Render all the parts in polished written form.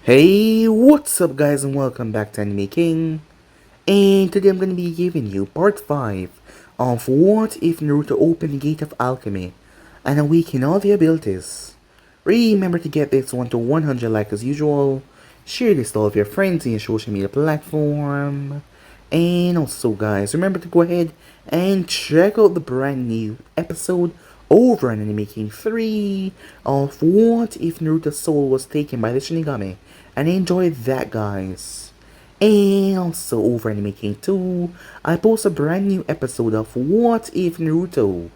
Hey, what's up guys and welcome back to Anime King. And today I'm going to be giving you part 5 of What If Naruto Opened the Gate of Alchemy and awaken all the abilities. Remember to get this one to 100 like as usual, share this to all of your friends in your social media platform, and also guys, remember to go ahead and check out the brand new episode over on Anime King 3 of What If Naruto's Soul Was Taken by the Shinigami, and enjoy that guys. And also over Anime King 2, I post a brand new episode of What If Naruto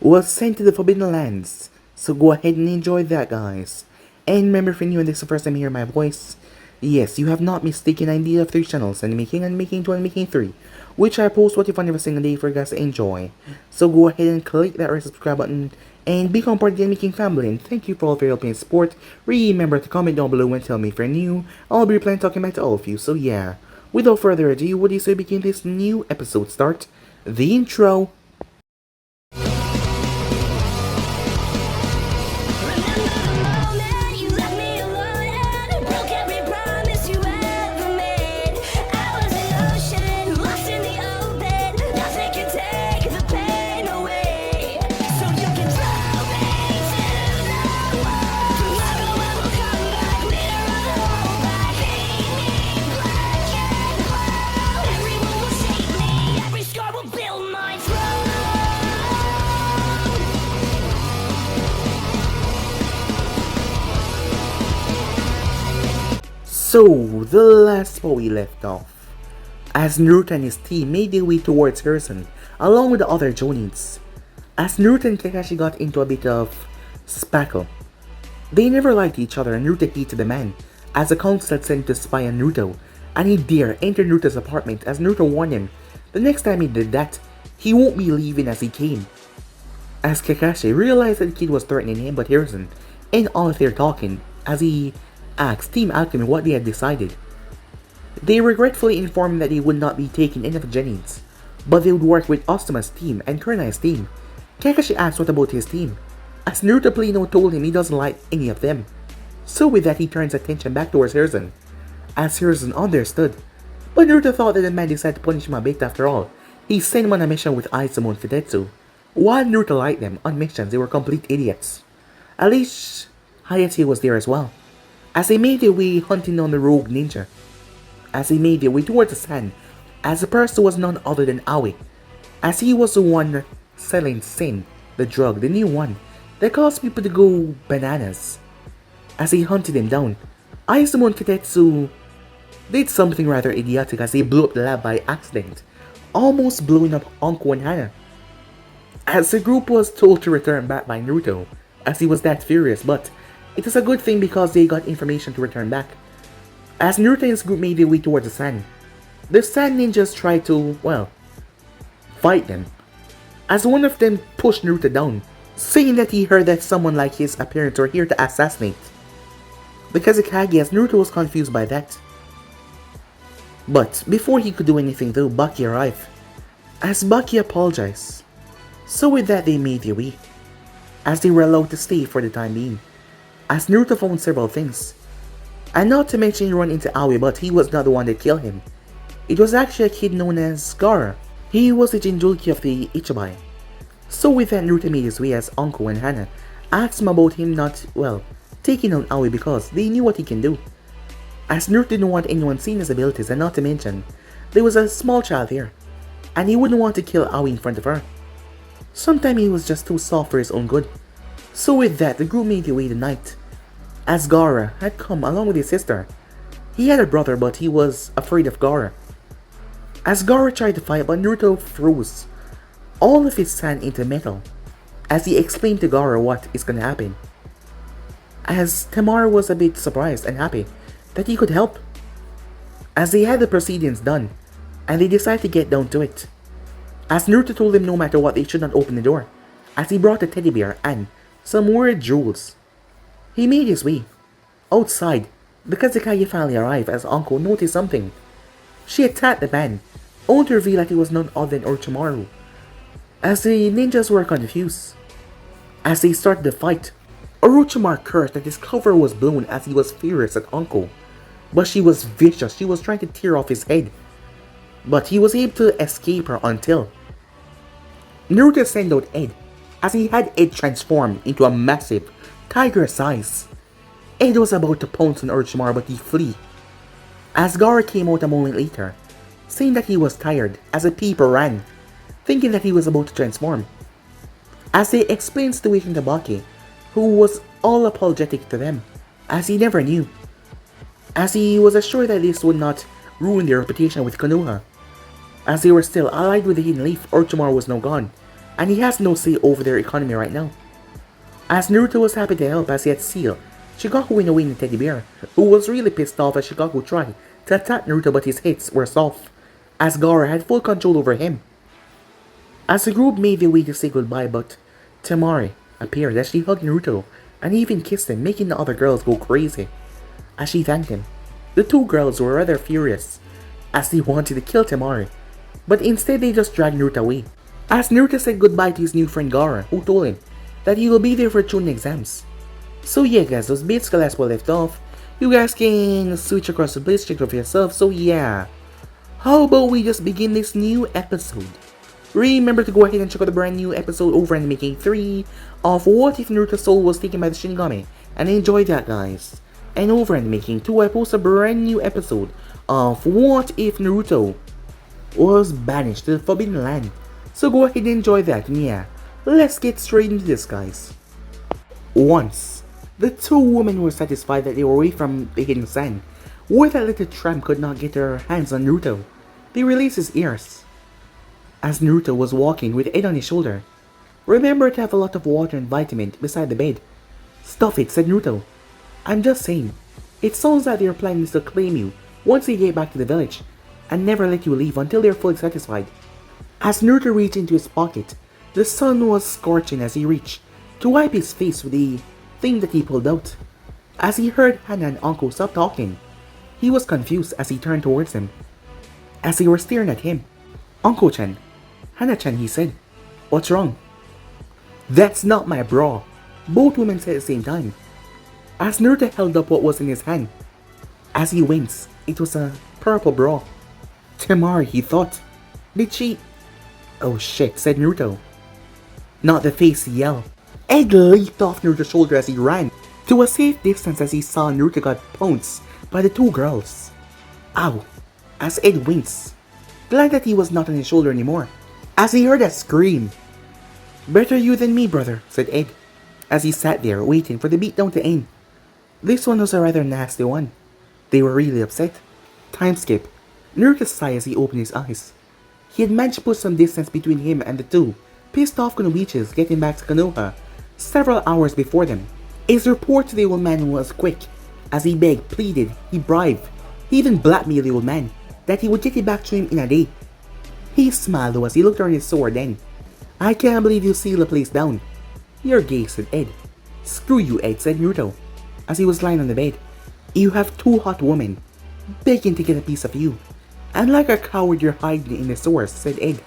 was sent to the Forbidden Lands, so go ahead and enjoy that guys. And remember, if you're new and this is the first time you hear my voice, yes, you have not mistaken idea of 3 channels, Anime King, Anime King 2, Anime King 3, which I post what if every single day for you guys to enjoy. So go ahead and click that red subscribe button and become part of the Anime King family, and thank you for all of your help and support. Remember to comment down below and tell me if you're new. I'll be replying talking back to all of you, so yeah. Without further ado, what do you say we begin this new episode start? The intro. So, the last spot we left off, as Naruto and his team made their way towards Hiruzen, along with the other Jonins. As Naruto and Kakashi got into a bit of spackle. They never liked each other and Naruto hated the man, as the council had sent to spy on Naruto, and he dare enter Naruto's apartment as Naruto warned him the next time he did that, he won't be leaving as he came. As Kakashi realized that the kid was threatening him but Hiruzen, and all of their talking, as he asked Team Alchemy what they had decided. They regretfully informed him that they would not be taking any of the Genins, but they would work with Ostoma's team and Kurenai's team. Kakashi asked what about his team, as Naruto plainly told him he doesn't like any of them. So with that he turns attention back towards Hiruzen, as Hiruzen understood. But Naruto thought that the man decided to punish him a bit after all. He sent him on a mission with Izumo and Fidetsu. While Naruto liked them on missions, they were complete idiots. At least Hayate was there as well, as they made their way hunting down the rogue ninja. As they made their way towards the sand, as the person was none other than Aoi, as he was the one selling Sin, the drug, the new one, that caused people to go bananas. As they hunted him down, Izumo and Katetsu did something rather idiotic as they blew up the lab by accident, almost blowing up Anko and Hana. As the group was told to return back by Naruto, as he was that furious, but it was a good thing because they got information to return back. As Naruto and his group made their way towards the sand ninjas tried to, well, fight them. As one of them pushed Naruto down, saying that he heard that someone like his appearance were here to assassinate the Kazekage, as Naruto was confused by that. But before he could do anything though, Baki arrived, as Baki apologized. So with that they made their way, as they were allowed to stay for the time being. As Naruto found several things, and not to mention he ran into Aoi, but he was not the one that killed him. It was actually a kid known as Gaara. He was the Jinchuriki of the Ichibai. So with that Naruto made his way as Anko and Hana asked him about him not, well, taking out Aoi because they knew what he can do. As Naruto didn't want anyone seeing his abilities, and not to mention, there was a small child here, and he wouldn't want to kill Aoi in front of her. Sometimes he was just too soft for his own good. So with that, the group made their way the night, as Gaara had come along with his sister. He had a brother but he was afraid of Gaara. As Gaara tried to fight, but Naruto froze all of his sand into metal, as he explained to Gaara what is gonna happen. As Temari was a bit surprised and happy that he could help, as they had the proceedings done, and they decided to get down to it. As Naruto told him no matter what they should not open the door, as he brought a teddy bear and some more jewels. He made his way outside. The Kazekage finally arrived as Anko noticed something. She attacked the man, only to reveal that it was none other than Orochimaru. As the ninjas were confused, as they started the fight, Orochimaru cursed that his cover was blown as he was furious at Uncle. But she was vicious, she was trying to tear off his head. But he was able to escape her until Naruto sent out Ed, as he had Ed transformed into a massive tiger size. Ed was about to pounce on Orochimaru but he flee. As Gaara came out a moment later, saying that he was tired as the people ran, thinking that he was about to transform. As they explained the situation to Baki, who was all apologetic to them, as he never knew. As he was assured that this would not ruin their reputation with Konoha. As they were still allied with the Hidden Leaf, Orochimaru was now gone, and he has no say over their economy right now. As Naruto was happy to help as he had sealed Shikaku in a winning teddy bear, who was really pissed off as Shikaku tried to attack Naruto but his hits were soft, as Gaara had full control over him. As the group made their way to say goodbye, but Temari appeared as she hugged Naruto and even kissed him, making the other girls go crazy. As she thanked him, the two girls were rather furious as they wanted to kill Temari, but instead they just dragged Naruto away. As Naruto said goodbye to his new friend Gaara, who told him that he will be there for Chunin exams. So yeah guys, that's basically that's where we left off. You guys can switch across the place, check it out for yourself, so yeah. How about we just begin this new episode? Remember to go ahead and check out the brand new episode over in Making 3 of What If Naruto's Soul Was Taken by the Shinigami, and enjoy that guys. And over in Making 2 I post a brand new episode of What If Naruto Was Banished to the Forbidden Land. So go ahead and enjoy that, and yeah, let's get straight into this guys. Once, the two women were satisfied that they were away from the hidden sand, where that little tramp could not get her hands on Naruto. They released his ears. As Naruto was walking with Ed on his shoulder, remember to have a lot of water and vitamin beside the bed. Stuff it, said Naruto. I'm just saying, it sounds like their plan is to claim you once they get back to the village, and never let you leave until they're fully satisfied. As Naruto reached into his pocket, the sun was scorching as he reached to wipe his face with the thing that he pulled out. As he heard Hana and Uncle stop talking, he was confused as he turned towards them. As they were staring at him, Uncle-chan, Hana-chan, he said, "What's wrong?" "That's not my bra," both women said at the same time. As Naruto held up what was in his hand, as he winced, it was a purple bra. Temari, he thought. Did she? Oh shit, said Naruto. Not the face, he yelled. Ed leaped off Naruto's shoulder as he ran to a safe distance as he saw Naruto got pounced by the two girls. Ow, as Ed winced, glad that he was not on his shoulder anymore, as he heard a scream. Better you than me, brother, said Ed, as he sat there waiting for the beatdown to end. This one was a rather nasty one. They were really upset. Time skip. Naruto sighed as he opened his eyes. He had managed to put some distance between him and the two pissed off Konoichis getting back to Konoha several hours before them. His report to the old man was quick, as he begged, pleaded, he bribed, he even blackmailed the old man that he would get it back to him in a day. He smiled though as he looked on his sword then. I can't believe you sealed the place down. You're gay, said Ed. Screw you, Ed, said Naruto, as he was lying on the bed. You have two hot women begging to get a piece of you, and like a coward you're hiding in the source, said Ed.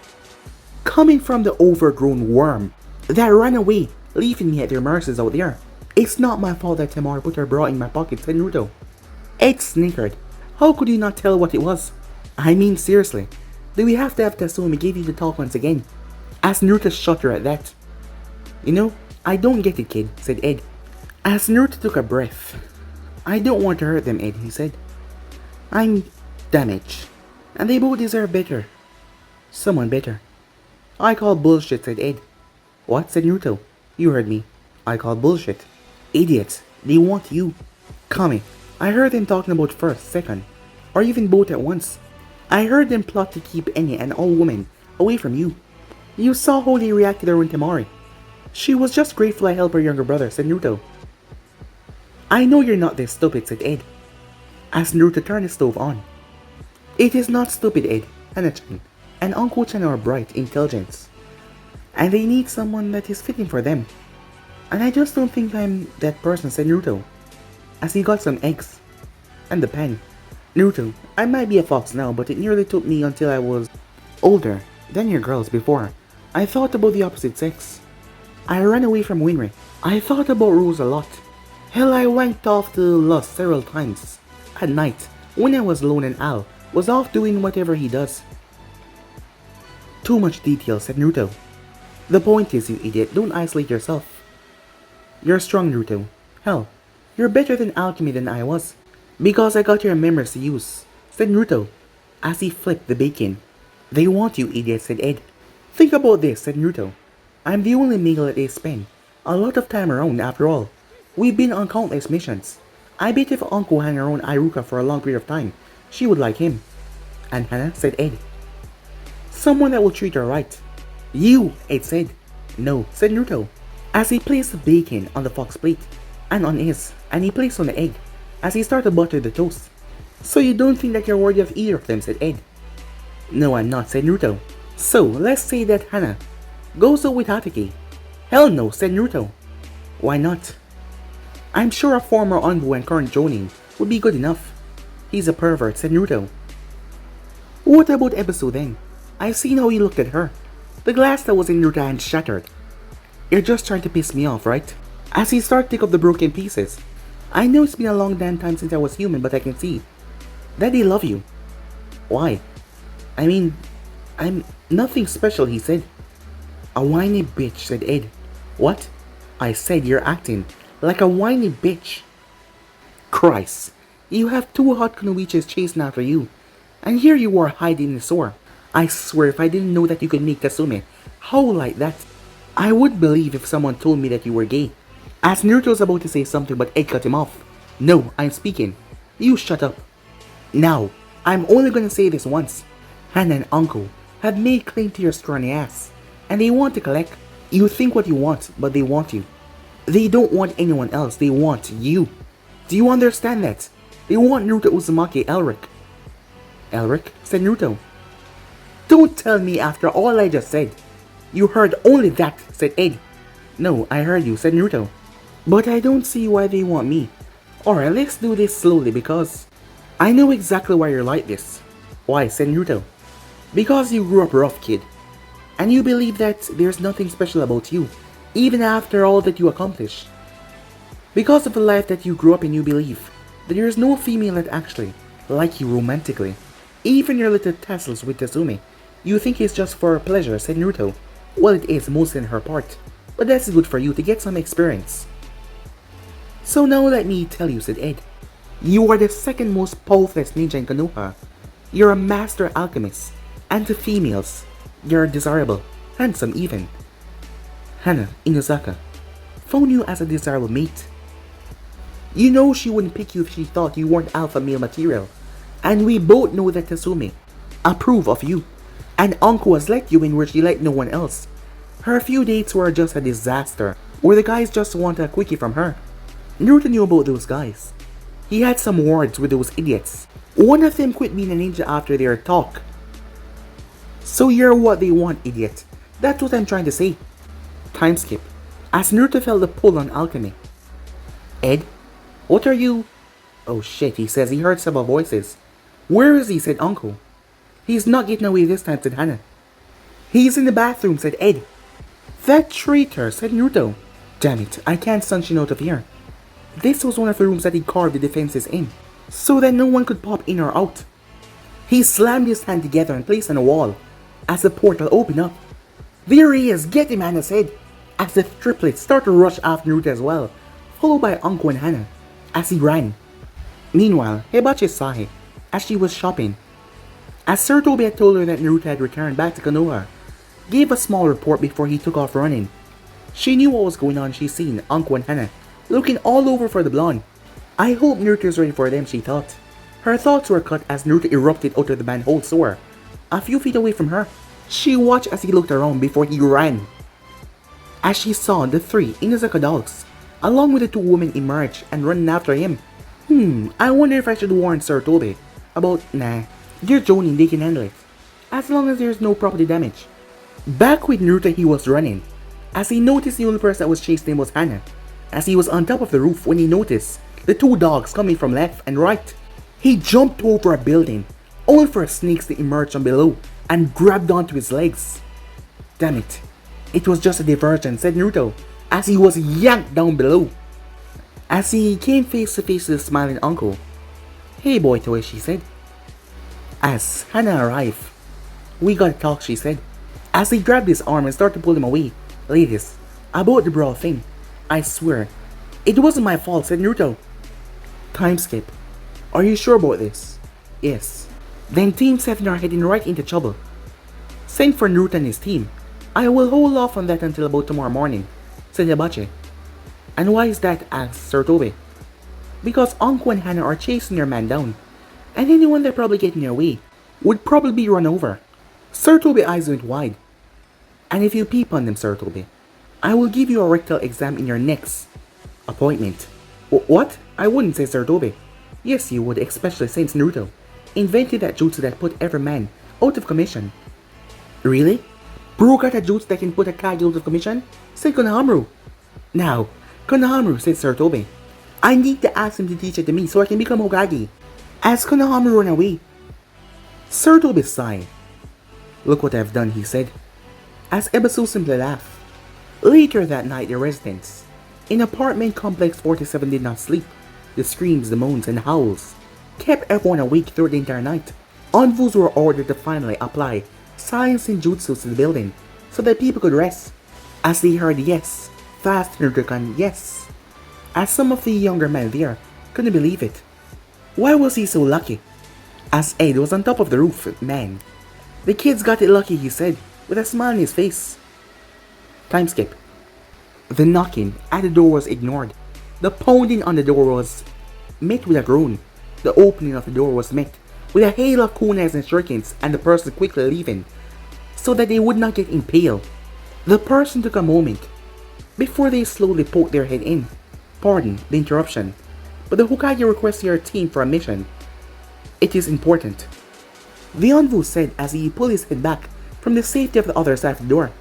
Coming from the overgrown worm that ran away, leaving me at their mercies out there. It's not my fault that Temari put her bra in my pocket, said Naruto. Ed snickered. How could you not tell what it was? I mean seriously, do we have to assume he gave you the talk once again? As Naruto shuddered at that. You know, I don't get it, kid, said Ed. As Naruto took a breath. I don't want to hurt them, Ed, he said. I'm damaged, and they both deserve better. Someone better. I call bullshit, said Ed. What, said Naruto? You heard me. I call bullshit. Idiots, they want you. Kami, I heard them talking about first, second, or even both at once. I heard them plot to keep any and all women away from you. You saw how they reacted around Temari. She was just grateful I helped her younger brother, said Naruto. I know you're not this stupid, said Ed, as Naruto turned the stove on. It is not stupid, Ed. Hana-chan and Uncle-chan are bright, intelligent, and they need someone that is fitting for them. And I just don't think I'm that person, said Naruto, as he got some eggs and the pen. Naruto, I might be a fox now, but it nearly took me until I was older than your girls before I thought about the opposite sex. I ran away from Winry I thought about rules a lot. Hell, I wanked off the lust several times. At night, when I was alone and Al was off doing whatever he does. Too much detail, said Naruto. The point is, you idiot, don't isolate yourself. You're strong, Naruto. Hell, you're better than alchemy than I was. Because I got your memories to use, said Naruto, as he flipped the bacon. They want you, idiot, said Ed. Think about this, said Naruto. I'm the only male that they spend a lot of time around after all. We've been on countless missions. I bet if Uncle hung around Iruka for a long period of time, she would like him. And Hana, said Ed. Someone that will treat her right. You, Ed said. No, said Naruto, as he placed the bacon on the fox plate, and on his, and he placed on the egg, as he started to butter the toast. So you don't think that you're worthy of either of them, said Ed. No, I'm not, said Naruto. So, let's say that Hana goes out with Hatake. Hell no, said Naruto. Why not? I'm sure a former envoy and current Jonin would be good enough. He's a pervert, said Naruto. What about Ebisu then? I've seen how he looked at her. The glass that was in your hand shattered. You're just trying to piss me off, right? As he started to pick up the broken pieces. I know it's been a long damn time since I was human, but I can see that they love you. Why? I mean, I'm nothing special, he said. A whiny bitch, said Ed. What? I said you're acting like a whiny bitch. Christ, you have two hot kunoichis chasing after you, and here you are hiding in the sewer. I swear if I didn't know that you could make Tasume howl like that, I would believe if someone told me that you were gay. As Naruto was about to say something, but Ed cut him off. No, I'm speaking. You shut up. Now, I'm only gonna say this once. Hana and Uncle have made claim to your scrawny ass, and they want to collect. You think what you want, but they want you. They don't want anyone else, they want you. Do you understand that? They want Naruto Uzumaki Elric. Elric, said Naruto. Don't tell me after all I just said. You heard only that, said Ed. No, I heard you, said Naruto. But I don't see why they want me. Alright, let's do this slowly because I know exactly why you're like this. Why, said Naruto. Because you grew up rough, kid. And you believe that there's nothing special about you, even after all that you accomplished. Because of the life that you grew up in, you believe that there is no female that actually like you romantically. Even your little tassels with Tasume, you think it's just for pleasure, said Naruto. Well, it is mostly in her part, but that's good for you to get some experience. So now let me tell you, said Ed. You are the second most powerful ninja in Konoha. You're a master alchemist, and to females, you're desirable, handsome even. Hana Inuzaka found you as a desirable mate. You know she wouldn't pick you if she thought you weren't alpha male material. And we both know that Tasume approve of you. And Anko has let you in where she let no one else. Her few dates were just a disaster, where the guys just want a quickie from her. Naruto knew about those guys. He had some words with those idiots. One of them quit being a ninja after their talk. So you're what they want, idiot. That's what I'm trying to say. Time skip. As Naruto felt the pull on alchemy. Ed? What are you? Oh shit, he says he heard several voices. Where is he, said Uncle. He's not getting away this time, said Hana. He's in the bathroom, said Ed. That traitor, said Naruto. Damn it, I can't sunshine out of here. This was one of the rooms that he carved the defenses in, so that no one could pop in or out. He slammed his hand together and placed on a wall, as the portal opened up. There he is, get him, Hana said, as the triplets start to rush after Naruto as well, followed by Uncle and Hana, as he ran. Meanwhile, Hibachi saw him, as she was shopping. As Sir Toby had told her that Naruto had returned back to Konoha, gave a small report before he took off running. She knew what was going on. She seen Uncle and Hana looking all over for the blonde. I hope Naruto's ready for them, she thought. Her thoughts were cut as Naruto erupted out of the manhole sewer, a few feet away from her. She watched as he looked around before he ran. As she saw the three Inuzaka dogs, along with the two women, emerge and run after him. I wonder if I should warn Sir Toby about, nah, they're Jonin, they can handle it, as long as there's no property damage. Back with Naruto, he was running, as he noticed the only person that was chasing him was Hana, as he was on top of the roof when he noticed the two dogs coming from left and right. He jumped over a building, only for snakes to emerge from below and grabbed onto his legs. Damn it, it was just a diversion, said Naruto, as he was yanked down below. As he came face to face with the smiling uncle. "Hey boy toy," she said. As Hannah arrived. "We gotta talk," she said. As he grabbed his arm and started to pull him away. "Ladies, about the bra thing. I swear, it wasn't my fault," said Naruto. Time skip. "Are you sure about this?" "Yes." Then Team 7 are heading right into trouble. "Send for Naruto and his team. I will hold off on that until about tomorrow morning," said Hibachi. "And why is that?" asked Sir Toby. "Because Anko and Hannah are chasing their man down, and anyone that probably get in their way would probably be run over." Sir Toby's eyes went wide. "And if you peep on them, Sir Toby, I will give you a rectal exam in your next appointment." "What? I wouldn't," say Sir Toby. "Yes, you would, especially since Naruto invented that jutsu that put every man out of commission." "Really? Bro got a jutsu that can put a Kage out of commission?" said Konohamaru. "Now, Konohamaru," said Sir Toby, "I need to ask him to teach it to me so I can become Hokage." As Konohamaru ran away, Sir Toby sighed. "Look what I've done," he said, as Ebisu simply laughed. Later that night, the residents in apartment complex 47 did not sleep. The screams, the moans, and howls kept everyone awake through the entire night. Envoys were ordered to finally apply science and jutsu to the building so that people could rest. As they heard yes, fast Naruto-kun, yes. As some of the younger men there couldn't believe it. Why was he so lucky? As Ed was on top of the roof, man. "The kids got it lucky," he said, with a smile on his face. Time skip. The knocking at the door was ignored. The pounding on the door was met with a groan. The opening of the door was met with a hail of kunais and shurikens, and the person quickly leaving so that they would not get impaled. The person took a moment before they slowly poked their head in. "Pardon the interruption, but the Hokage requests your team for a mission. It is important," the envoy said as he pulled his head back from the safety of the other side of the door.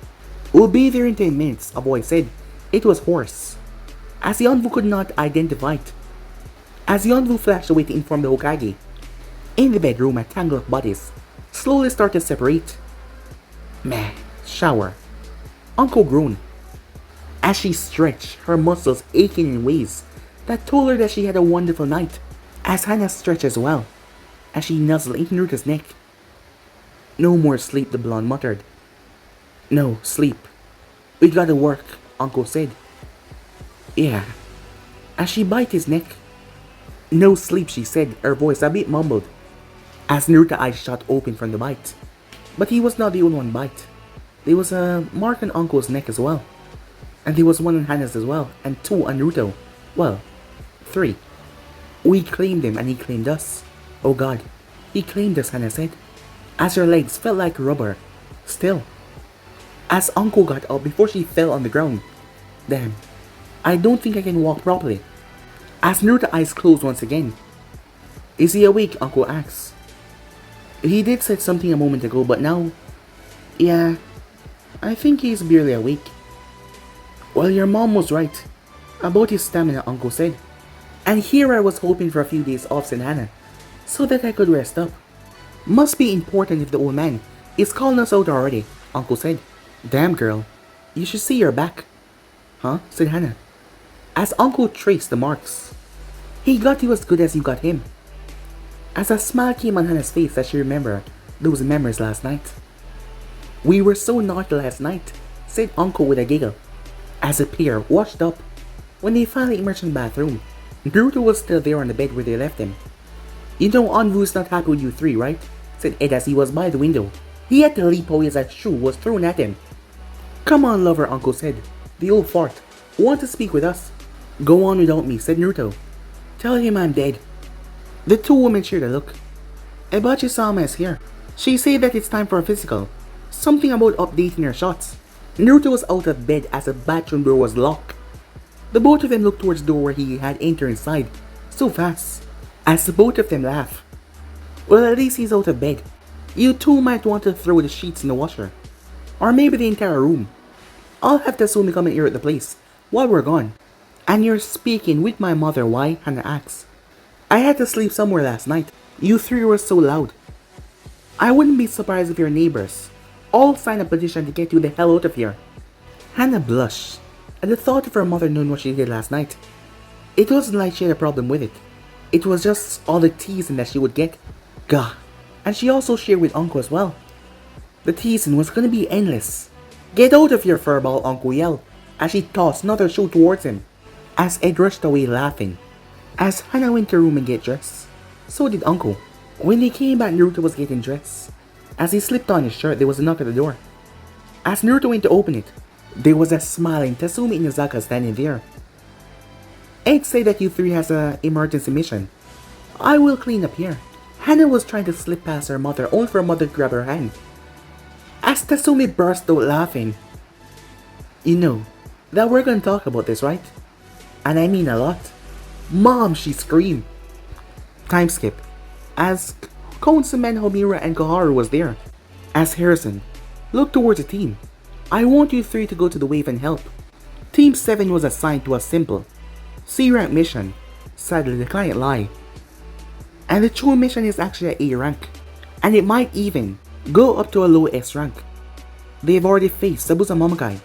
"We'll be there in 10 minutes, a voice said. It was hoarse, as the envoy could not identify it. As the envoy flashed away to inform the Hokage, in the bedroom a tangle of bodies slowly started to separate. "Meh, shower," Uncle groaned, as she stretched, her muscles aching in ways that told her that she had a wonderful night. As Hannah stretched as well, as she nuzzled into Naruto's neck. "No more sleep," the blonde muttered. "No, sleep. We gotta work," Uncle said. "Yeah," as she bit his neck. "No sleep," she said, her voice a bit mumbled, as Naruto's eyes shot open from the bite. But he was not the only one bite. There was a mark on Uncle's neck as well. And there was one on Hannah's as well, and 2 on Naruto. Well, 3. "We claimed him and he claimed us." "Oh God, he claimed us," Hannah said, as her legs felt like rubber. Still. As Uncle got up before she fell on the ground. "Damn, I don't think I can walk properly." As Naruto's eyes closed once again. "Is he awake?" Uncle asked. "He did say something a moment ago, but now, yeah, I think he's barely awake." "Well, your mom was right about his stamina," Uncle said. "And here I was hoping for a few days off," said Hannah, "so that I could rest up." "Must be important if the old man is calling us out already," Uncle said. "Damn girl, you should see your back." "Huh?" said Hannah, as Uncle traced the marks. "He got you as good as you got him." As a smile came on Hannah's face as she remembered those memories last night. "We were so naughty last night," said Uncle with a giggle, as the pair washed up. When they finally emerged from the bathroom, Naruto was still there on the bed where they left him. "You know Anvu's not happy with you 3, right?" said Ed as he was by the window. He had to leap away as a shoe was thrown at him. "Come on, lover," Uncle said. "The old fart want to speak with us." "Go on without me," said Naruto. "Tell him I'm dead." The 2 women shared a look. "Ebachi-sama is here. She said that it's time for a physical. Something about updating her shots." Naruto was out of bed as the bathroom door was locked. The both of them looked towards the door where he had entered inside, so fast, as the both of them laughed. "Well, at least he's out of bed. You 2 might want to throw the sheets in the washer. Or maybe the entire room. I'll have to assume you come and air at the place while we're gone." "And you're speaking with my mother, why?" Hannah asked. "I had to sleep somewhere last night. You 3 were so loud. I wouldn't be surprised if your neighbors all signed a petition to get you the hell out of here." Hannah blushed and the thought of her mother knowing what she did last night. It wasn't like she had a problem with it. It was just all the teasing that she would get. Gah. And she also shared with Uncle as well. The teasing was gonna be endless. Get out of here, furball, Uncle yelled, as she tossed another shoe towards him, as Ed rushed away laughing. As Hannah went to her room and get dressed, so did Uncle. When they came back, Naruto was getting dressed. As he slipped on his shirt, there was a knock at the door. As Naruto went to open it, there was a smiling Tatsumi Inazaka standing there. Ed said that you three has an emergency mission. I will clean up here. Hannah was trying to slip past her mother, only for her mother to grab her hand. As Tatsumi burst out laughing. You know that we're gonna talk about this, right? And I mean a lot. Mom, she screamed. Time skip. As Councilman Homura and Koharu was there. As Harrison looked towards the team. I want you three to go to the wave and help. Team 7 was assigned to a simple C-rank mission. Sadly, the client lied. And the true mission is actually a A rank. And it might even go up to a low S rank. They've already faced Sabusa Momokai.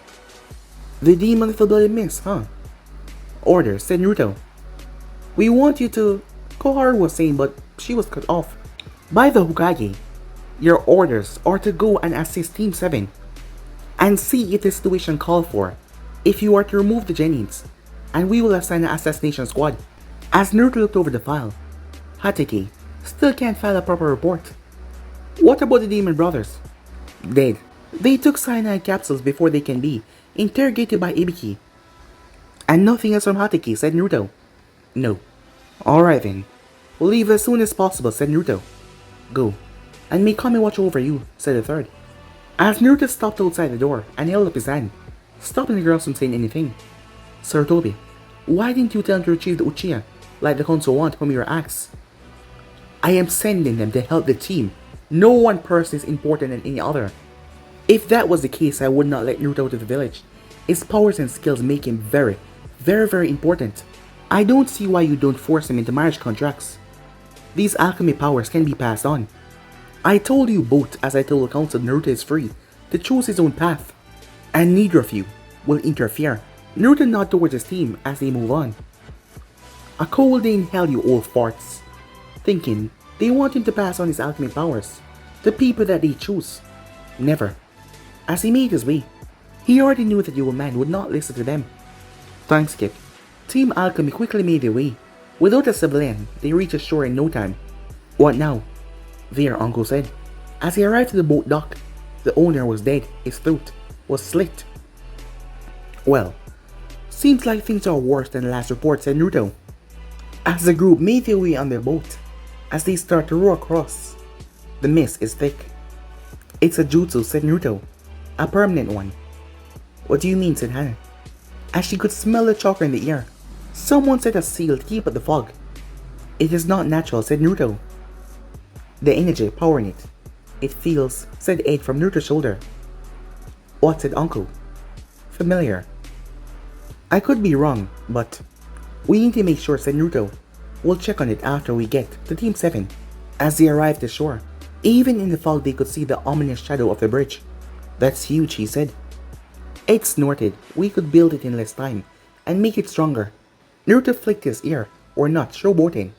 The demon of the bloody mist, huh? Order, said Naruto. We want you to... Koharu was saying, but she was cut off by the Hokage. Your orders are to go and assist Team 7 and see if the situation called for. If you are to remove the Genins, and we will assign an assassination squad. As Naruto looked over the file, Hatake still can't file a proper report. What about the Demon Brothers? Dead. They took cyanide capsules before they can be interrogated by Ibiki. And nothing else from Hatake, said Naruto. No. Alright then. We'll leave as soon as possible, said Naruto. Go. And may Kami watch over you, said the third. As Naruto stopped outside the door and held up his hand, stopping the girls from saying anything. Sarutobi, why didn't you tell them to retrieve the Uchiha, like the council want, whom you asked? I am sending them to help the team. No one person is important than any other. If that was the case, I would not let Naruto out of the village. His powers and skills make him very, very important. I don't see why you don't force him into marriage contracts. These alchemy powers can be passed on. I told you both, as I told the council, Naruto is free to choose his own path, and neither of you will interfere. Naruto nodded towards his team as they move on. A cold day in hell, you old farts. Thinking they want him to pass on his alchemy powers to people that they choose. Never. As he made his way, he already knew that the old man would not listen to them. Time skip. Team Alchemy quickly made their way. Without a civilian, they reached the shore in no time. What now? There, Uncle said. As he arrived to the boat dock, the owner was dead. His throat was slit. Well, seems like things are worse than the last report, said Naruto. As the group made their way on their boat, as they start to row across, the mist is thick. It's a jutsu, said Naruto. A permanent one. What do you mean, said Hannah. As she could smell the chakra in the air. Someone set a seal to keep out the fog. It is not natural, said Naruto. The energy powering it. It feels, said Ed from Naruto's shoulder. What, said Uncle? Familiar. I could be wrong, but we need to make sure, said Naruto. We'll check on it after we get to Team 7. As they arrived at shore, even in the fog they could see the ominous shadow of the bridge. That's huge, he said. Ed snorted. We could build it in less time and make it stronger. Naruto flicked his ear, or not, showboating.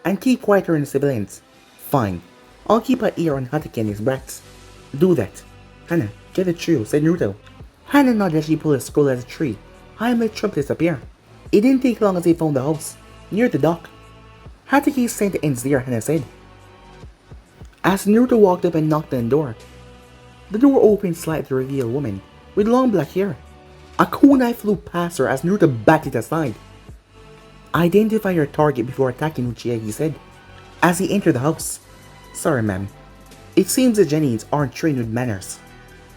And keep quieter in the civilians. Fine. I'll keep an ear on Hatake and his brats. Do that. Hannah, get a trio, said Naruto. Hannah nodded as she pulled a scroll at a tree. Heimlich Trump disappear. It didn't take long as they found the house, near the dock. Hatake sent the ends there, Hannah said. As Naruto walked up and knocked on the door opened slightly to reveal a woman with long black hair. A kunai flew past her as Naruto backed it aside. Identify your target before attacking Uchiha, he said, as he entered the house. Sorry, ma'am. It seems the Genins aren't trained with manners.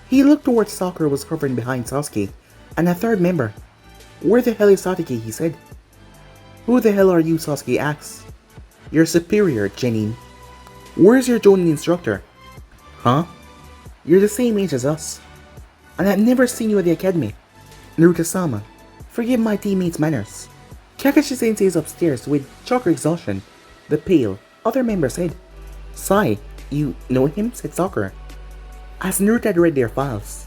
He looked towards Sakura who was hovering behind Sasuke, and a third member. Where the hell is Satake, he said. Who the hell are you, Sasuke asked. Your superior, Genin. Where's your Jonin instructor? Huh? You're the same age as us. And I've never seen you at the academy. Naruto-sama, forgive my teammates' manners. Kakashi-sensei is upstairs with chakra exhaustion. The pale, other member said. Sai, you know him? Said Sakura. As Naruto had read their files,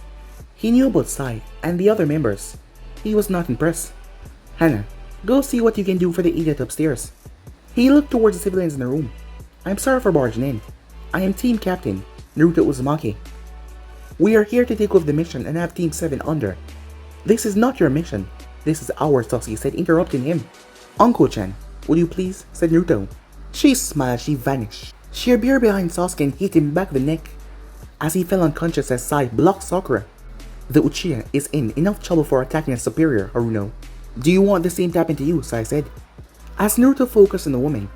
he knew about Sai and the other members. He was not impressed. Hana, go see what you can do for the idiot upstairs. He looked towards the civilians in the room. I'm sorry for barging in. I am Team Captain Naruto Uzumaki. We are here to take over the mission and have Team 7 under. This is not your mission. This is ours, Sasuke said, interrupting him. Uncle-chan, would you please? Said Naruto. She smiled, she vanished. She appeared behind Sasuke and hit him back the neck. As he fell unconscious as Sai blocked Sakura. The Uchiha is in enough trouble for attacking a superior, Haruno. Do you want the same to happen to you? Sai said. As Naruto focused on the woman,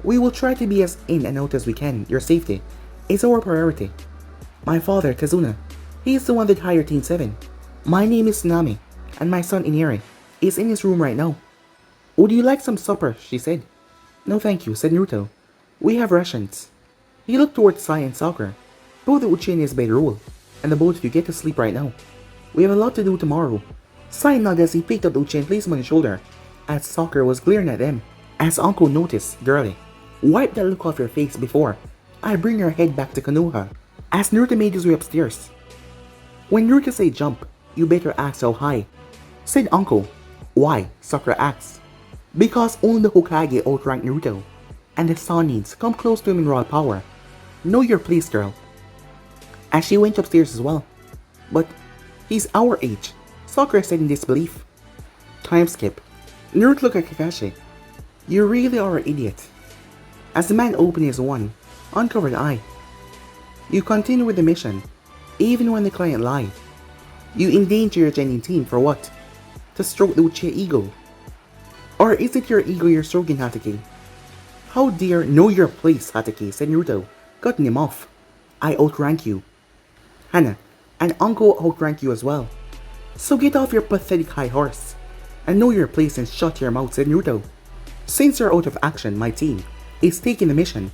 we will try to be as in and out as we can. Your safety is our priority. My father, Kazuna, he is the one that hired Team 7. My name is Nami, and my son Iniri is in his room right now. Would you like some supper? She said. No thank you, said Naruto. We have rations. He looked towards Sai and Sakura. Both the Uchiha in his bed rule, and the both of you get to sleep right now. We have a lot to do tomorrow. Sai nodded as he picked up the Uchiha and placed him on his shoulder, as Sakura was glaring at them. As Uncle noticed, girlie, wipe that look off your face before I bring your head back to Konoha. As Naruto made his way upstairs. When Naruto said jump, you better ask how high, said Uncle. Why? Sakura asked. Because only the Hokage outranked Naruto, and the Sanins come close to him in raw power. Know your place, girl. As she went upstairs as well. But he's our age, Sakura said in disbelief. Time skip. Naruto looked at Kakashi. You really are an idiot. As the man opened his one uncovered eye. You continue with the mission, even when the client lied. You endanger your genuine team for what? To stroke the Uchiha ego. Or is it your ego you're stroking, Hatake? How dare know your place, Hatake, said Naruto, cutting him off. I outrank you. Hana, and Uncle outrank you as well. So get off your pathetic high horse, and know your place and shut your mouth, said Naruto. Since you're out of action, my team is taking the mission.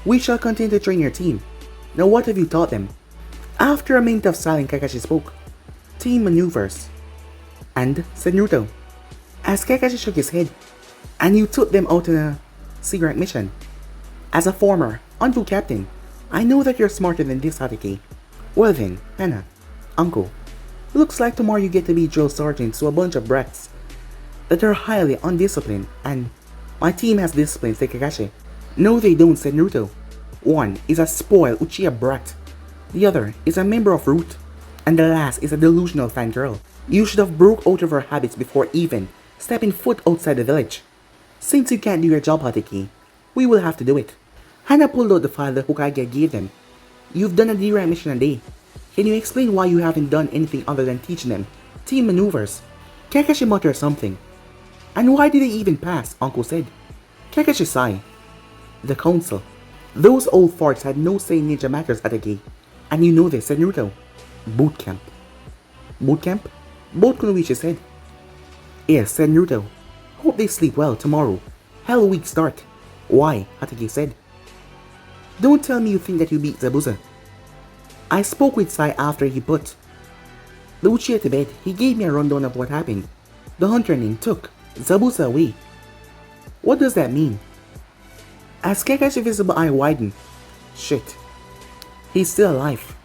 We shall continue to train your team. Now what have you taught them? After a minute of silence, Kakashi spoke. Team maneuvers. And, said Naruto. As Kakashi shook his head, and you took them out on a C-rank mission. As a former Uncle Captain, I know that you're smarter than this, Hatake. Well then, Hana, Uncle, looks like tomorrow you get to be drill sergeants to a bunch of brats that are highly undisciplined, and my team has discipline, said Kakashi. No they don't, said Naruto. One is a spoiled Uchiha brat, the other is a member of Root, and the last is a delusional fangirl. You should have broke out of her habits before even stepping foot outside the village. Since you can't do your job, Hatake, we will have to do it. Hana pulled out the file the Hokage gave them. You've done a D-rank mission a day. Can you explain why you haven't done anything other than teaching them team maneuvers? Kakashi muttered something. And why did they even pass? Uncle said. Kakashi sighed. The council. Those old farts had no say in ninja matters, Hatake. And you know this, said Naruto. Boot camp. Boot camp? Both Kunoichi said. Yes, said Naruto. Hope they sleep well tomorrow. Hell week start. Why? Hatake said. Don't tell me you think that you beat Zabuza. I spoke with Sai after he put the Uchiha to bed. He gave me a rundown of what happened. The hunter named took Zabuza away. What does that mean? As Kakashi's visible eye widened. Shit. He's still alive.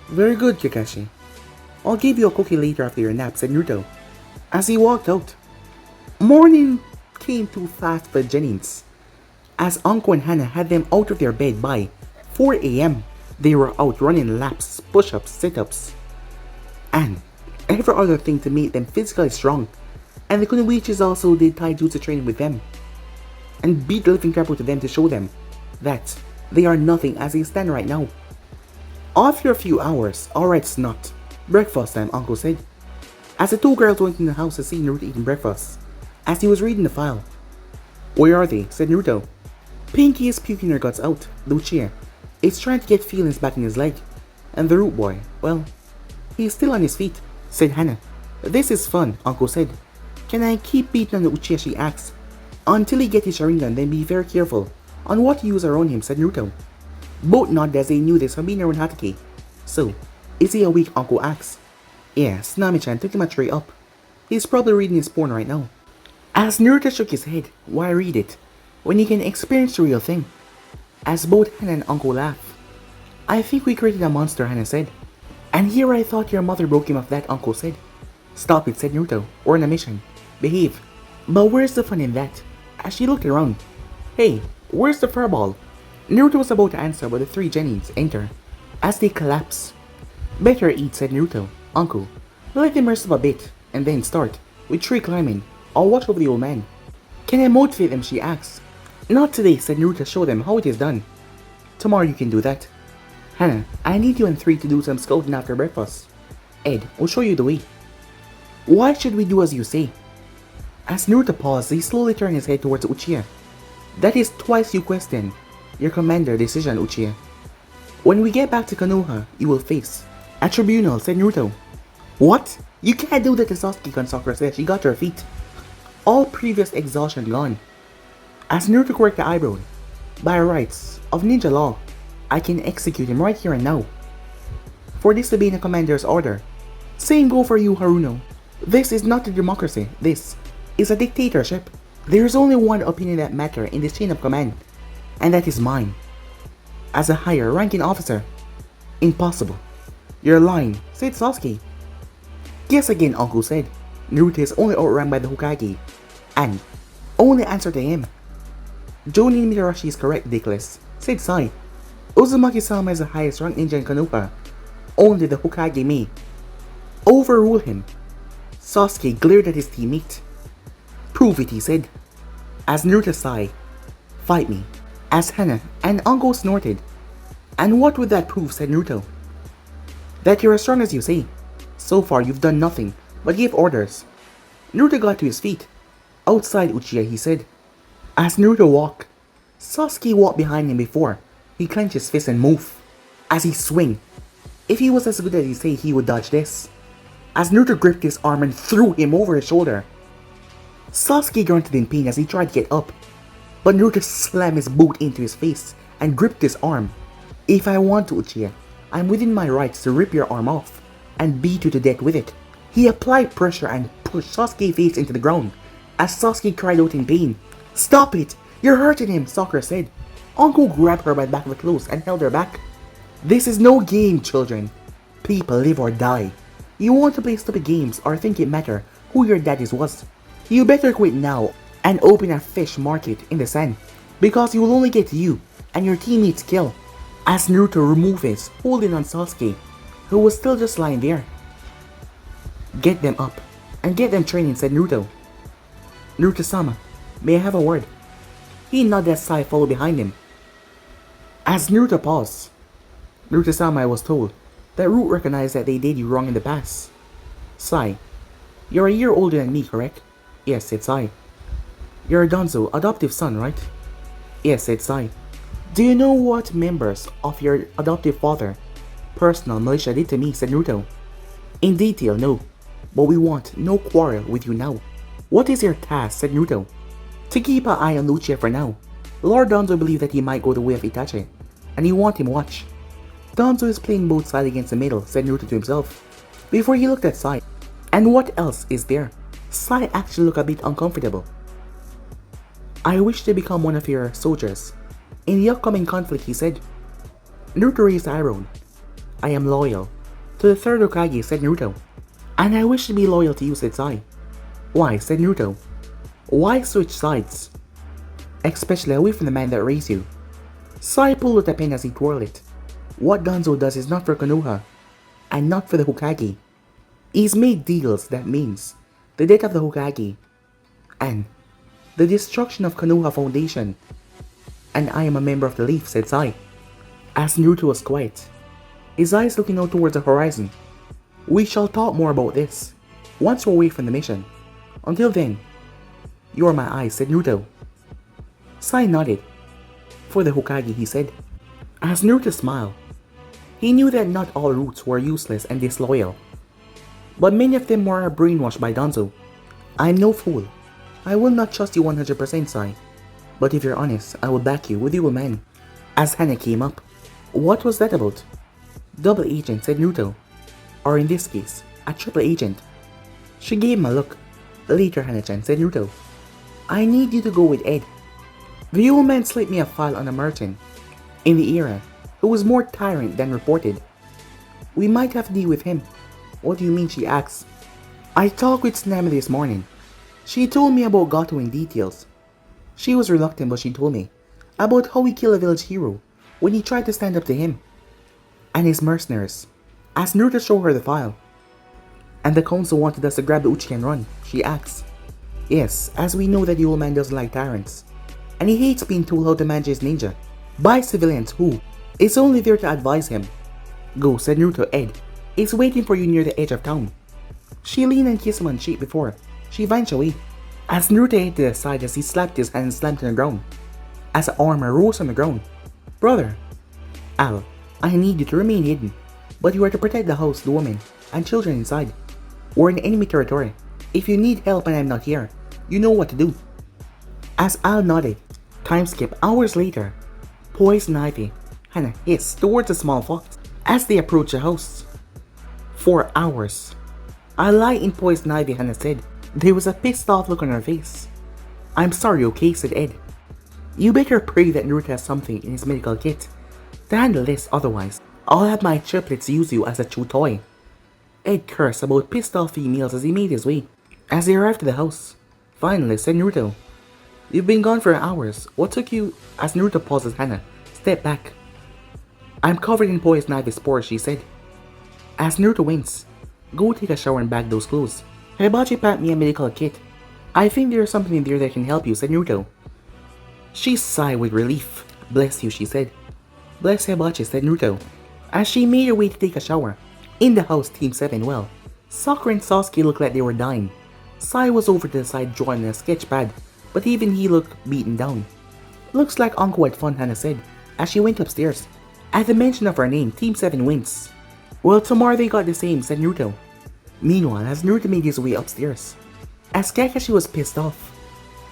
Very good, Kakashi. I'll give you a cookie later after your nap, said Naruto. As he walked out. Morning came too fast for Jennings. As Uncle and Hana had them out of their bed by 4 a.m. They were out running laps, push-ups, sit-ups, and every other thing to make them physically strong. And the Kunoichis also did taijutsu training with them, and beat the living crap out of them to show them that they are nothing as they stand right now. After a few hours, alright Snot, breakfast time, Uncle said, as the two girls went in the house to see Naruto eating breakfast, as he was reading the file. Where are they? Said Naruto. Pinky is puking her guts out. The Uchiha is trying to get feelings back in his leg. And the root boy, well, he's still on his feet, said Hana. This is fun, Uncle said. Can I keep beating on the Uchiha, she asked. Until he gets his Sharingan, then be very careful on what to use around him, said Naruto. Both nodded as they knew this from being around Hatake. So, is he awake, Uncle asked. Yes, Nami-chan took him a tray up. He's probably reading his porn right now. As Naruto shook his head, why read it when you can experience the real thing? As both Hana and Uncle laughed. I think we created a monster, Hana said. And here I thought your mother broke him of that, Uncle said. Stop it, said Naruto. We're on a mission. Behave. But where's the fun in that? As she looked around. Hey, where's the furball? Naruto was about to answer, but the three Genins enter. As they collapse. Better eat, said Naruto. Uncle, let them rest up a bit, and then start. With tree climbing, I'll watch over the old man. Can I motivate them, she asks. Not today, said Naruto, show them how it is done. Tomorrow you can do that. Hannah, I need you and three to do some scouting after breakfast. Ed, we'll show you the way. Why should we do as you say? As Naruto paused, he slowly turned his head towards Uchiha. That is twice you question your commander decision, Uchiha. When we get back to Konoha, you will face a tribunal, said Naruto. What? You can't do that to Sasuke, Sakura said. She got her feet. All previous exhaustion gone. As Naruto corrected the eyebrow, by rights of ninja law, I can execute him right here and now. For disobeying a commander's order. Same go for you, Haruno. This is not a democracy. This is a dictatorship. There is only one opinion that matters in this chain of command, and that is mine. As a higher ranking officer. Impossible. You're lying, said Sasuke. Guess again, Uncle said. Naruto is only outranked by the Hokage, and only answer to him. Jonin Mitarashi is correct, Ridiculous, said Sai. Uzumaki-sama is the highest ranked ninja in Konoha. Only the Hokage may overrule him. Sasuke glared at his teammate. Prove it, he said. As Naruto sighed, fight me. As Hana and Uncle snorted. And what would that prove, said Naruto. That you're as strong as you say. So far you've done nothing but give orders. Naruto got to his feet. Outside Uchiha, he said. As Naruto walked, Sasuke walked behind him before he clenched his fist and moved. As he swing, if he was as good as he say, he would dodge this. As Naruto gripped his arm and threw him over his shoulder. Sasuke grunted in pain as he tried to get up, but Naruto slammed his boot into his face and gripped his arm. If I want to, Uchiha, I'm within my rights to rip your arm off and beat you to death with it. He applied pressure and pushed Sasuke's face into the ground as Sasuke cried out in pain. Stop it! You're hurting him, Sakura said. Uncle grabbed her by the back of the clothes and held her back. This is no game, children. People live or die. You want to play stupid games or think it matter who your daddies was? You better quit now and open a fish market in the sand, because you will only get you and your teammates killed. As Naruto removed his holding on Sasuke, who was still just lying there. Get them up and get them training, said Naruto. Naruto-sama, may I have a word? He nodded as Sai followed behind him. As Naruto paused, Naruto-sama, I was told that Root recognized that they did you wrong in the past. Sai, you're a year older than me, correct? Yes, said Sai. You're Danzo's adoptive son, right? Yes, said Sai. Do you know what members of your adoptive father, personal militia did to me, said Naruto. In detail, no. But we want no quarrel with you now. What is your task, said Naruto. To keep an eye on Uchiha for now. Lord Danzo believed that he might go the way of Itachi, and he want him watch. Danzo is playing both sides against the middle, said Naruto to himself, before he looked at Sai. And what else is there? Sai actually looked a bit uncomfortable. I wish to become one of your soldiers. In the upcoming conflict, he said. Naruto raised the eyebrow. I am loyal to the third Hokage, said Naruto. And I wish to be loyal to you, said Sai. Why, said Naruto. Why switch sides? Especially away from the man that raised you. Sai pulled out a pen as he twirled it. What Danzo does is not for Konoha, and not for the Hokage. He's made deals that means the death of the Hokage, and the destruction of Konoha Foundation. And I am a member of the Leaf, said Sai. As Naruto was quiet, his eyes looking out towards the horizon. We shall talk more about this once we're away from the mission. Until then, you are my eyes, said Naruto. Sai nodded. For the Hokage, he said. As Naruto smiled, he knew that not all roots were useless and disloyal, but many of them were brainwashed by Danzo. I'm no fool. I will not trust you 100%, Sai. But if you're honest, I will back you with your man. As Hana came up, what was that about? Double agent, said Naruto. Or in this case, a triple agent. She gave him a look. Later, Hana-chan, said Naruto. I need you to go with Ed. The old man slipped me a file on a merchant in the era who was more tyrant than reported. We might have to deal with him. What do you mean, she asked. I talked with Tsunami this morning. She told me about Gato in details. She was reluctant, but she told me about how he killed a village hero when he tried to stand up to him and his mercenaries. Asked Naruto to show her the file. And the council wanted us to grab the Uchiha and run, she asks. Yes, as we know that the old man doesn't like tyrants. And he hates being told how to manage his ninja by civilians who is only there to advise him. Go, said Naruto. Ed is waiting for you near the edge of town. She leaned and kissed him on the cheek before she vanished away. As Naruto headed to the side as he slapped his hand and slammed to the ground. As the armor rose on the ground. Brother, Al, I need you to remain hidden, but you are to protect the house, the woman, and children inside. We're in enemy territory. If you need help and I'm not here, you know what to do. As Al nodded, time skip hours later, Poison Ivy, Hannah hissed towards a small fox as they approached the house. 4 hours. I lie in Poison Ivy, Hannah said. There was a pissed off look on her face. I'm sorry, okay, said Ed. You better pray that Naruto has something in his medical kit to handle this, otherwise I'll have my triplets use you as a chew toy. Ed cursed about pissed off females as he made his way. As they arrived at the house, finally, said Naruto. You've been gone for hours. What took you? As Naruto pauses, Hannah stepped back. I'm covered in Poison Ivy spores, she said. As Naruto winks, go take a shower and bag those clothes. Hibachi packed me a medical kit. I think there's something in there that can help you, said Naruto. She sighed with relief. Bless you, she said. Bless Hibachi, said Naruto, as she made her way to take a shower. In the house, Team 7, well, Sakura and Sasuke looked like they were dying. Sai was over to the side drawing a sketch pad, but even he looked beaten down. Looks like Uncle had fun, Hannah said, as she went upstairs. At the mention of her name, Team 7 winced. Well, tomorrow they got the same, said Naruto. Meanwhile, as Naruto made his way upstairs, as Kakashi was pissed off,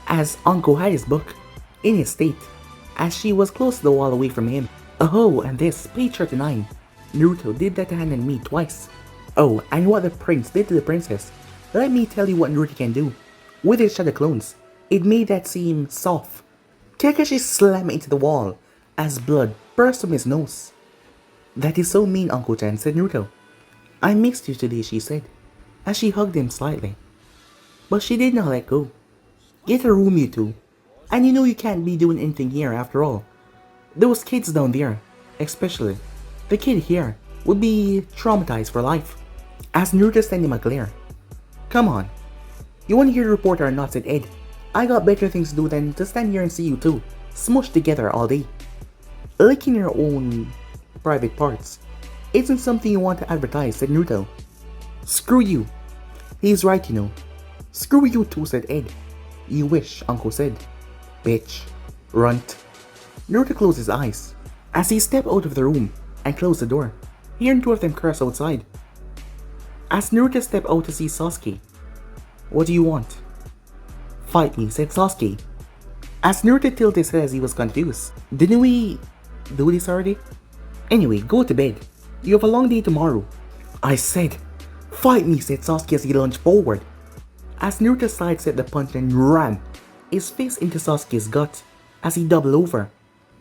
as Uncle had his book in his state, as she was close to the wall away from him. Oh, and this, page 39. Naruto did that to Hannah and me twice. Oh, and what the prince did to the princess. Let me tell you what Naruto can do. With his shadow clones, it made that seem soft. Kakashi slammed into the wall as blood burst from his nose. That is so mean, Uncle-chan, said Naruto. I missed you today, she said, as she hugged him slightly. But she did not let go. Get a room, you two. And you know you can't be doing anything here after all. Those kids down there, especially the kid here, would be traumatized for life. As Naruto sent him a glare. Come on. You want to hear the report or not, said Ed. I got better things to do than to stand here and see you two smushed together all day. Licking your own private parts isn't something you want to advertise, said Naruto. Screw you. He's right, you know. Screw you too, said Ed. You wish, Uncle said. Bitch. Runt. Naruto closed his eyes as he stepped out of the room and closed the door, hearing two of them curse outside. As Naruto stepped out to see Sasuke. What do you want? Fight me, said Sasuke. As Naruto tilted his head as he was confused. Didn't we do this already? Anyway, go to bed. You have a long day tomorrow. I said, fight me, said Sasuke as he lunged forward. As Naruto sidestepped the punch and rammed his face into Sasuke's gut as he doubled over.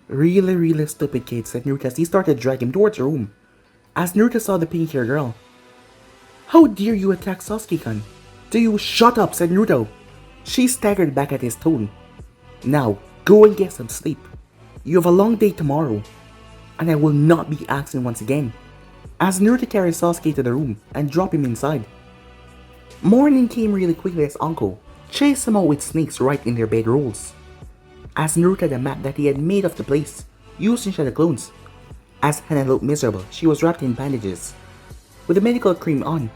Really stupid kid, said Naruto as he started to drag him towards the room. As Naruto saw the pink-haired girl. How dare you attack Sasuke-kun? Do you shut up, said Naruto. She staggered back at his tone. Now, go and get some sleep. You have a long day tomorrow, and I will not be asking once again. As Naruto carried Sasuke to the room and dropped him inside. Morning came really quickly as Uncle chased him out with snakes right in their bedrolls. As Naruto had a map that he had made of the place, using shadow clones. As Hannah looked miserable, she was wrapped in bandages, with a medical cream on.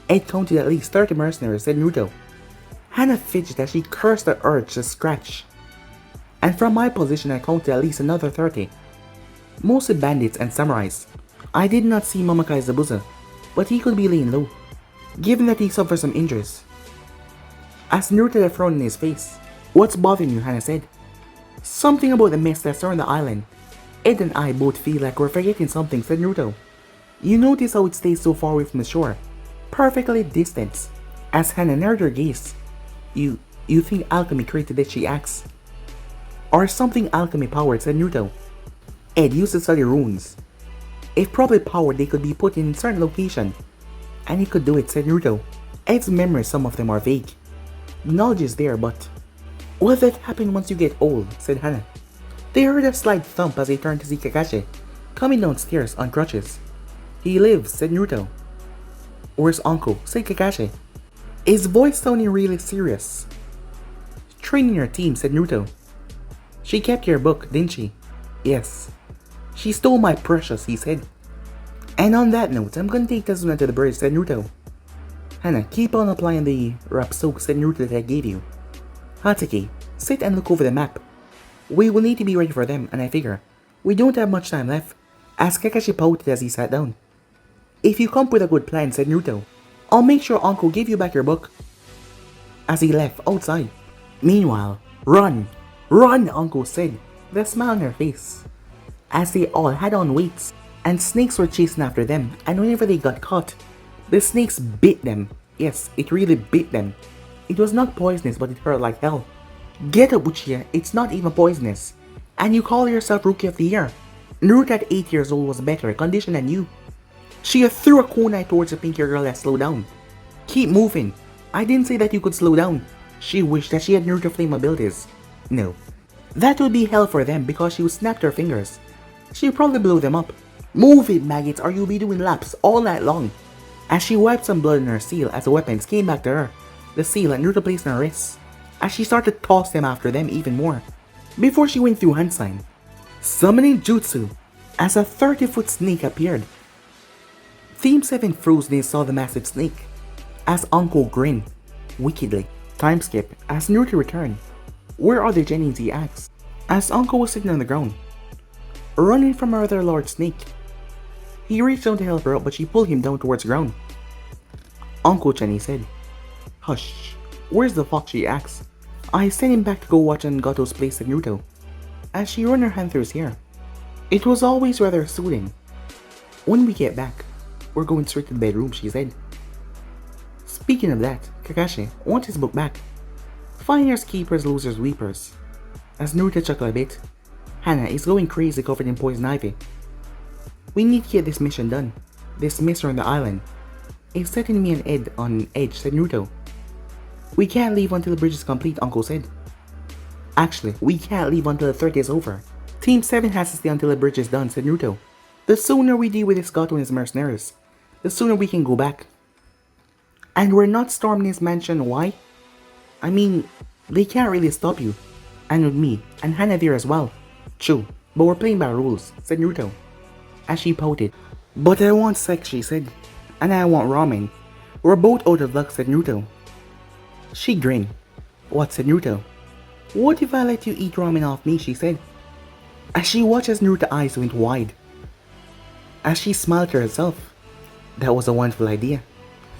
Ed counted at least 30 mercenaries, said Naruto. Hannah fidgeted as she cursed the urge to scratch. And from my position I counted at least another 30. Mostly bandits and samurais. I did not see Momokai Zabuza, but he could be laying low, given that he suffered some injuries. As Naruto had a frown in his face. What's bothering you, Hannah said. Something about the mess that's on the island. Ed and I both feel like we're forgetting something, said Naruto. You notice how it stays so far away from the shore, perfectly distant. As Hannah narrowed her gaze. You think alchemy created this, she asks. Or something alchemy powered, said Naruto. Ed used to study runes. If properly powered, they could be put in a certain location. And he could do it, said Naruto. Ed's memories, some of them are vague. Knowledge is there, but... Will that happen once you get old? Said Hana. They heard a slight thump as they turned to see Kakashi, coming downstairs on crutches. He lives, said Naruto. Where's Uncle? Said Kakashi. His voice sounding really serious. Training your team, said Naruto. She kept your book, didn't she? Yes. She stole my precious, he said. And on that note, I'm gonna take Tazuna to the bridge, said Naruto. Hana, keep on applying the rap soak, said Naruto, that I gave you. Hatake, sit and look over the map. We will need to be ready for them, and I figure we don't have much time left, as Kakashi pouted as he sat down. If you come up with a good plan, said Naruto, I'll make sure Uncle give you back your book. As he left outside. Meanwhile, run! Run, Uncle said, with a smile on her face. As they all had on weights, and snakes were chasing after them, and whenever they got caught, the snakes bit them. Yes, it really bit them. It was not poisonous, but it hurt like hell. Get up, Uchiha, it's not even poisonous. And you call yourself Rookie of the Year. Naruto at 8 years old was better conditioned than you. She threw a kunai towards the pinky girl that slowed down. Keep moving. I didn't say that you could slow down. She wished that she had Naruto flame abilities. No. That would be hell for them because she would snap her fingers. She would probably blow them up. Move it, maggots, or you'll be doing laps all night long. As she wiped some blood on her seal as the weapons came back to her, the seal that Naruto placed on her wrists, as she started to toss them after them even more, before she went through hand sign. Summoning Jutsu, as a 30-foot snake appeared. Theme 7 froze when they saw the massive snake, as Uncle grinned, wickedly. Time skip, as Naruto returned. Where are the Genins, he asked, as Uncle was sitting on the ground, running from a rather large snake. He reached down to help her out, but she pulled him down towards the ground. Uncle Chen, he said. Hush, where's the fox, she asked. I sent him back to go watch on Gato's place at Naruto, as she ran her hand through his hair. It was always rather soothing. When we get back, we're going straight to the bedroom, she said. Speaking of that, Kakashi wants his book back. Finders keepers, losers weepers. As Naruto chuckled a bit, Hana is going crazy covered in poison ivy. We need to get this mission done. This mission on the island is setting me and Ed on edge, said Naruto. We can't leave until the bridge is complete, Uncle said. Actually, we can't leave until the threat is over. Team 7 has to stay until the bridge is done, said Naruto. The sooner we deal with this Gato and his mercenaries, the sooner we can go back. And we're not storming his mansion, why? I mean, they can't really stop you. And with me, and Hana there as well. True, but we're playing by rules, said Naruto, as she pouted. But I want sex, she said. And I want ramen. We're both out of luck, said Naruto. She grinned. What, said Naruto? What if I let you eat ramen off me, she said. As she watched as Naruto's eyes went wide. As she smiled to herself. That was a wonderful idea.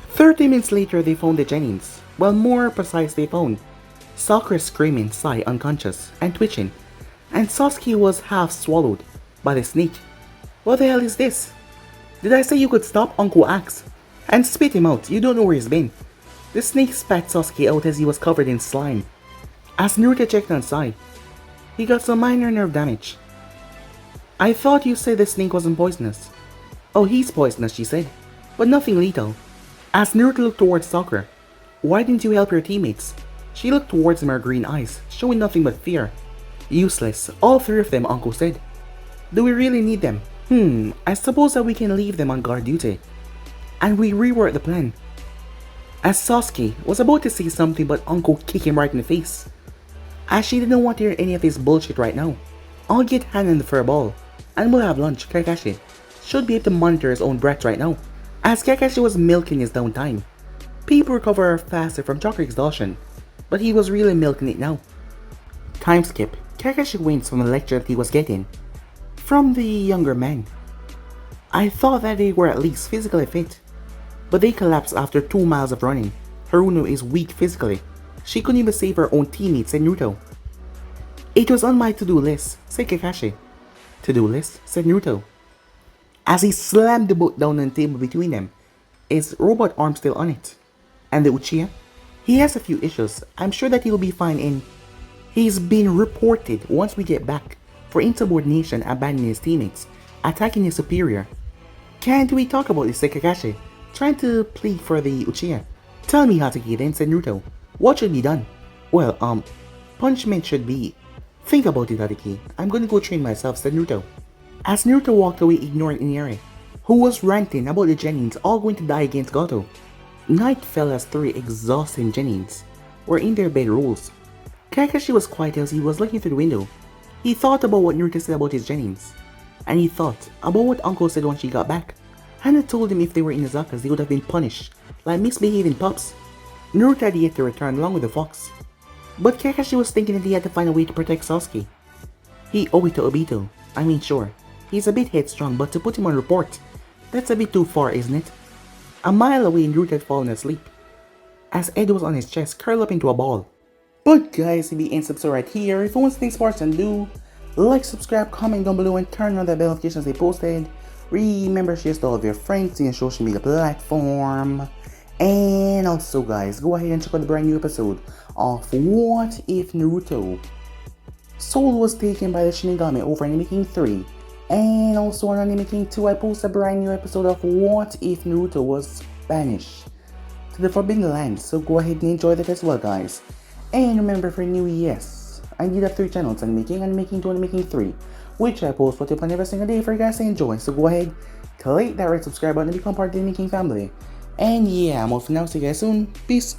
30 minutes later they found the Genins. Well, more precise, they found Sakura screaming, Sai unconscious and twitching, and Sasuke was half swallowed by the snake. What the hell is this? Did I say you could stop, Uncle asked. And spit him out, you don't know where he's been. The snake spat Sasuke out as he was covered in slime. As Naruto checked on Sai, he got some minor nerve damage. I thought you said the snake wasn't poisonous. Oh, he's poisonous, she said, but nothing lethal. As Naruto looked towards Sakura, why didn't you help your teammates? She looked towards him, her green eyes, showing nothing but fear. Useless, all three of them, Uncle said. Do we really need them? I suppose that we can leave them on guard duty. And we reworked the plan. As Sasuke was about to say something, but Uncle kicked him right in the face. As she didn't want to hear any of this bullshit right now. I'll get Hana in the furball, and we'll have lunch. Kakashi should be able to monitor his own breath right now, as Kakashi was milking his downtime. People recover faster from chakra exhaustion, but he was really milking it now. Time skip. Kakashi wins from the lecture that he was getting from the younger man. I thought that they were at least physically fit, but they collapsed after 2 miles of running. Haruno is weak physically. She couldn't even save her own teammates, said Naruto. It was on my to-do list, said Kakashi. To-do list, said Naruto. As he slammed the book down on the table between them, his robot arm still on it. And the Uchiha? He has a few issues. I'm sure that he'll be fine in... He's been reported once we get back for insubordination, abandoning his teammates, attacking his superior. Can't we talk about this, said Kakashi, trying to plead for the Uchiha. Tell me, Hatake, then said Naruto. What should be done? Well, punishment should be. Think about it, Hatake. I'm gonna go train myself, said Naruto. As Naruto walked away ignoring Inari, who was ranting about the Genins all going to die against Goto. Night fell as three exhausting Genins were in their bedrolls. Kakashi was quiet as he was looking through the window. He thought about what Naruto said about his Genins, and he thought about what Uncle said when she got back. Hana told him if they were in Izakas they would have been punished, like misbehaving pups. Naruto had yet to return along with the fox. But Kakashi was thinking that he had to find a way to protect Sasuke. He owed it to Obito. I mean, sure, he's a bit headstrong, but to put him on report, that's a bit too far, isn't it? A mile away, Naruto had fallen asleep, as Ed was on his chest, curled up into a ball. But guys, if you ain't subscribed right here, if you want to think sports and do, like, subscribe, comment down below, and turn on the bell notifications they posted. Remember, share to all of your friends in your social media platform. And also guys, go ahead and check out the brand new episode of What If Naruto Soul was taken by the Shinigami over Anime King 3. And also on Anime King 2, I posted a brand new episode of What If Naruto was banished to the Forbidden Land. So go ahead and enjoy that as well, guys. And remember, for new, yes, I did have 3 channels, Anime King 2, Anime King 3, which I post what upon every single day for you guys to enjoy. So go ahead, click that red subscribe button and become part of the Anime King family. And yeah, I'm off for now. See you guys soon. Peace.